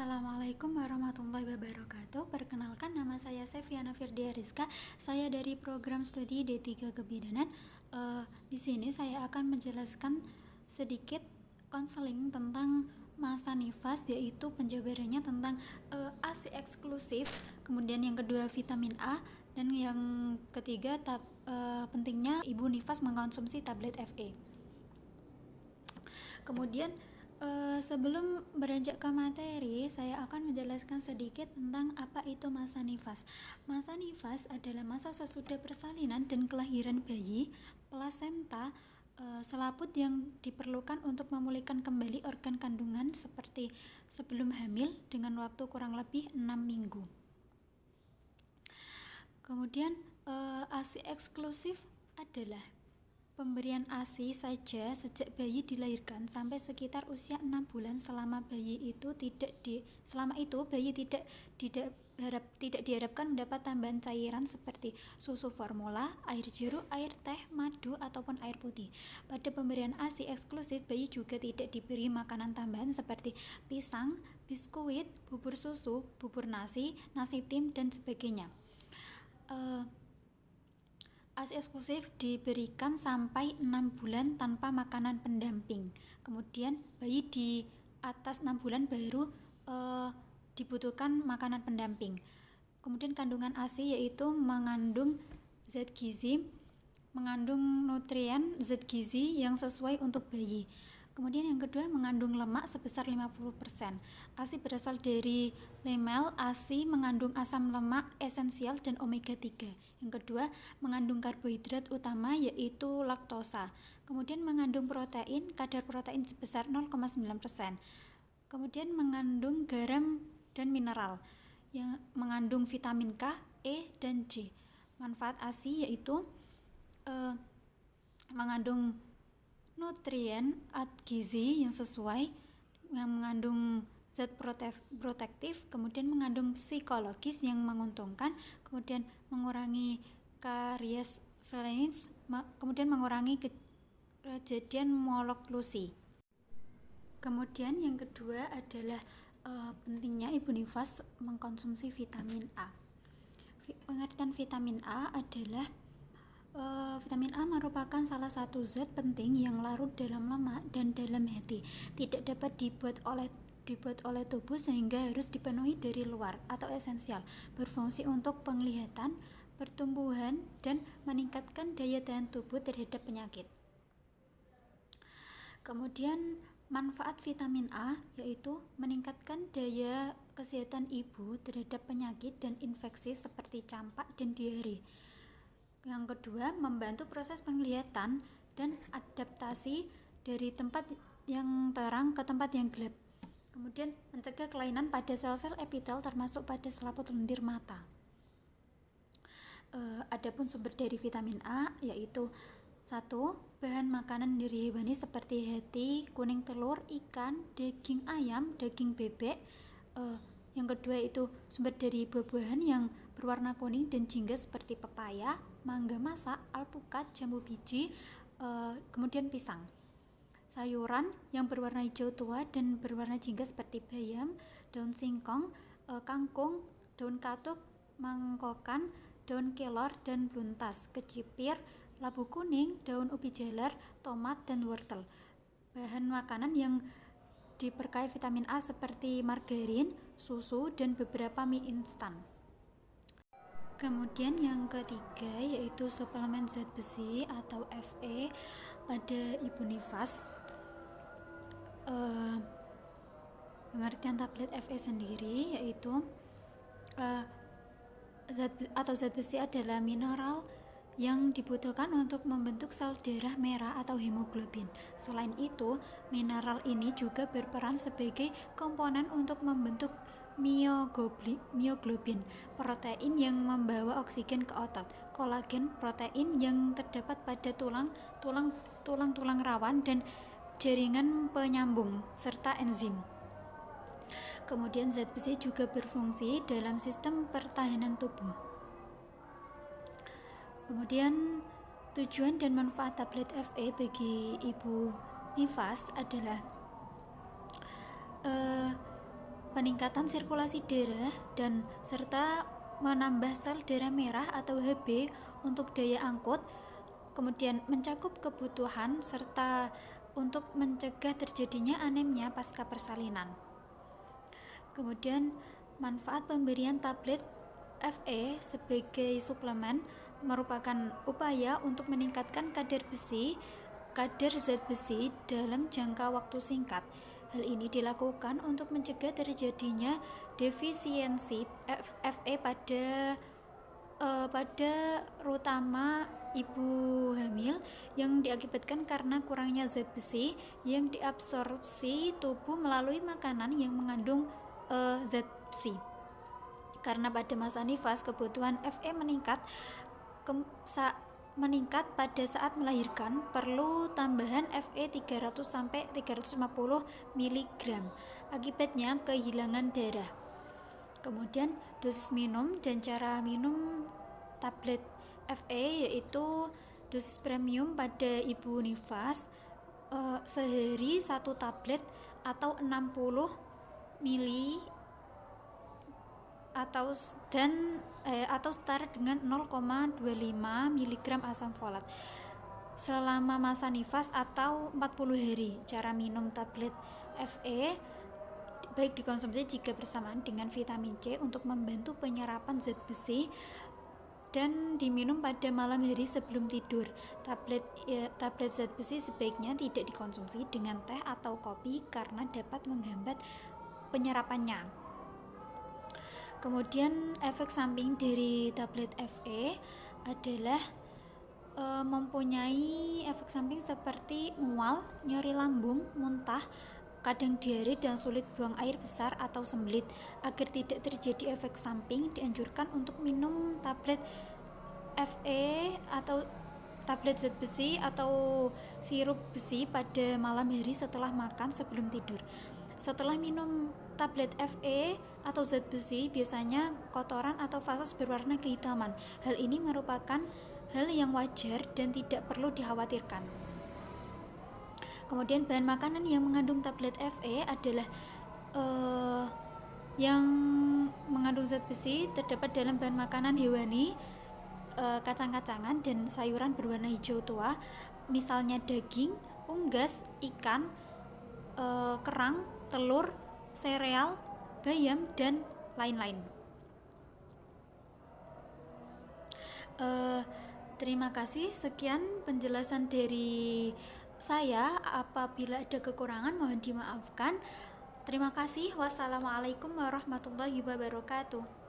Assalamualaikum warahmatullahi wabarakatuh. Perkenalkan, nama saya Seviana Firdia Rizka. Saya dari program studi D3 Kebidanan. Di sini saya akan menjelaskan sedikit konseling tentang masa nifas, yaitu penjabarannya tentang ASI eksklusif, kemudian yang kedua vitamin A, dan yang ketiga pentingnya ibu nifas mengkonsumsi tablet FE. Kemudian sebelum beranjak ke materi, saya akan menjelaskan sedikit tentang apa itu masa nifas. Masa nifas adalah masa sesudah persalinan dan kelahiran bayi, plasenta, selaput yang diperlukan untuk memulihkan kembali organ kandungan seperti sebelum hamil dengan waktu kurang lebih 6 minggu. Kemudian ASI eksklusif adalah pemberian ASI saja sejak bayi dilahirkan sampai sekitar usia 6 bulan. Selama itu bayi tidak diharapkan mendapat tambahan cairan seperti susu formula, air jeruk, air teh, madu, ataupun air putih. Pada pemberian ASI eksklusif, bayi juga tidak diberi makanan tambahan seperti pisang, biskuit, bubur susu, bubur nasi, nasi tim, dan sebagainya. ASI eksklusif diberikan sampai 6 bulan tanpa makanan pendamping. Kemudian bayi di atas 6 bulan baru dibutuhkan makanan pendamping. Kemudian kandungan ASI yaitu mengandung zat gizi, mengandung nutrien zat gizi yang sesuai untuk bayi. Kemudian yang kedua, mengandung lemak sebesar 50%. ASI berasal dari lemel. ASI mengandung asam lemak esensial dan omega 3. Yang kedua, mengandung karbohidrat utama yaitu laktosa. Kemudian mengandung protein, kadar protein sebesar 0,9%. Kemudian mengandung garam dan mineral yang mengandung vitamin K, E, dan C. Manfaat ASI yaitu mengandung nutrien gizi yang sesuai, yang mengandung zat protektif, kemudian mengandung psikologis yang menguntungkan, kemudian mengurangi karies selenis, kemudian mengurangi kejadian moloklusi. Kemudian yang kedua adalah pentingnya ibu nifas mengkonsumsi vitamin A. Pengertian vitamin A adalah vitamin A merupakan salah satu zat penting yang larut dalam lemak dan dalam hati. Tidak dapat dibuat oleh tubuh sehingga harus dipenuhi dari luar atau esensial. Berfungsi untuk penglihatan, pertumbuhan, dan meningkatkan daya tahan tubuh terhadap penyakit. Kemudian manfaat vitamin A yaitu meningkatkan daya kesehatan ibu terhadap penyakit dan infeksi seperti campak dan diare. Yang kedua, membantu proses penglihatan dan adaptasi dari tempat yang terang ke tempat yang gelap. Kemudian mencegah kelainan pada sel-sel epitel termasuk pada selaput lendir mata. Adapun sumber dari vitamin A yaitu 1. Bahan makanan dari hewani seperti hati, kuning telur, ikan, daging ayam, daging bebek. Yang kedua itu sumber dari buah-buahan yang berwarna kuning dan jingga seperti pepaya, mangga masak, alpukat, jambu biji, kemudian pisang. Sayuran yang berwarna hijau tua dan berwarna jingga seperti bayam, daun singkong, kangkung, daun katuk, mangkokan, daun kelor dan bluntas, kecipir, labu kuning, daun ubi jalar, tomat, dan wortel. Bahan makanan yang diberkahi vitamin A seperti margarin, susu, dan beberapa mie instan. Kemudian yang ketiga yaitu suplemen zat besi atau Fe pada ibu nifas. Pengertian tablet Fe sendiri yaitu zat besi adalah mineral yang dibutuhkan untuk membentuk sel darah merah atau hemoglobin. Selain itu, mineral ini juga berperan sebagai komponen untuk membentuk mioglobin, protein yang membawa oksigen ke otot, kolagen, protein yang terdapat pada tulang rawan dan jaringan penyambung, serta enzim. Kemudian zat besi juga berfungsi dalam sistem pertahanan tubuh. Kemudian tujuan dan manfaat tablet Fe bagi ibu nifas adalah peningkatan sirkulasi darah dan serta menambah sel darah merah atau HB untuk daya angkut, kemudian mencakup kebutuhan serta untuk mencegah terjadinya anemia pasca persalinan. Kemudian manfaat pemberian tablet Fe sebagai suplemen merupakan upaya untuk meningkatkan kadar zat besi dalam jangka waktu singkat. Hal ini dilakukan untuk mencegah terjadinya defisiensi Fe pada terutama ibu hamil yang diakibatkan karena kurangnya zat besi yang diabsorpsi tubuh melalui makanan yang mengandung zat besi. Karena pada masa nifas kebutuhan Fe meningkat pada saat melahirkan, perlu tambahan Fe 300 sampai 350 mg. Akibatnya kehilangan darah. Kemudian dosis minum dan cara minum tablet Fe yaitu dosis premium pada ibu nifas sehari 1 tablet atau 60 mili atau setara dengan 0,25 mg asam folat selama masa nifas atau 40 hari. Cara minum tablet Fe baik dikonsumsi jika bersamaan dengan vitamin C untuk membantu penyerapan zat besi dan diminum pada malam hari sebelum tidur. Tablet zat besi sebaiknya tidak dikonsumsi dengan teh atau kopi karena dapat menghambat penyerapannya. Kemudian efek samping dari tablet Fe adalah mempunyai efek samping seperti mual, nyeri lambung, muntah, kadang diare dan sulit buang air besar atau sembelit. Agar tidak terjadi efek samping, dianjurkan untuk minum tablet Fe atau tablet zat besi atau sirup besi pada malam hari setelah makan sebelum tidur. Setelah minum tablet Fe atau zat besi, biasanya kotoran atau fases berwarna kehitaman. Hal ini merupakan hal yang wajar dan tidak perlu dikhawatirkan. Kemudian bahan makanan yang mengandung tablet Fe adalah yang mengandung zat besi terdapat dalam bahan makanan hewani, kacang-kacangan dan sayuran berwarna hijau tua, misalnya daging, unggas, ikan, kerang, telur, sereal, bayam, dan lain-lain. Terima kasih, sekian penjelasan dari saya. Apabila ada kekurangan mohon dimaafkan. Terima kasih. Wassalamualaikum warahmatullahi wabarakatuh.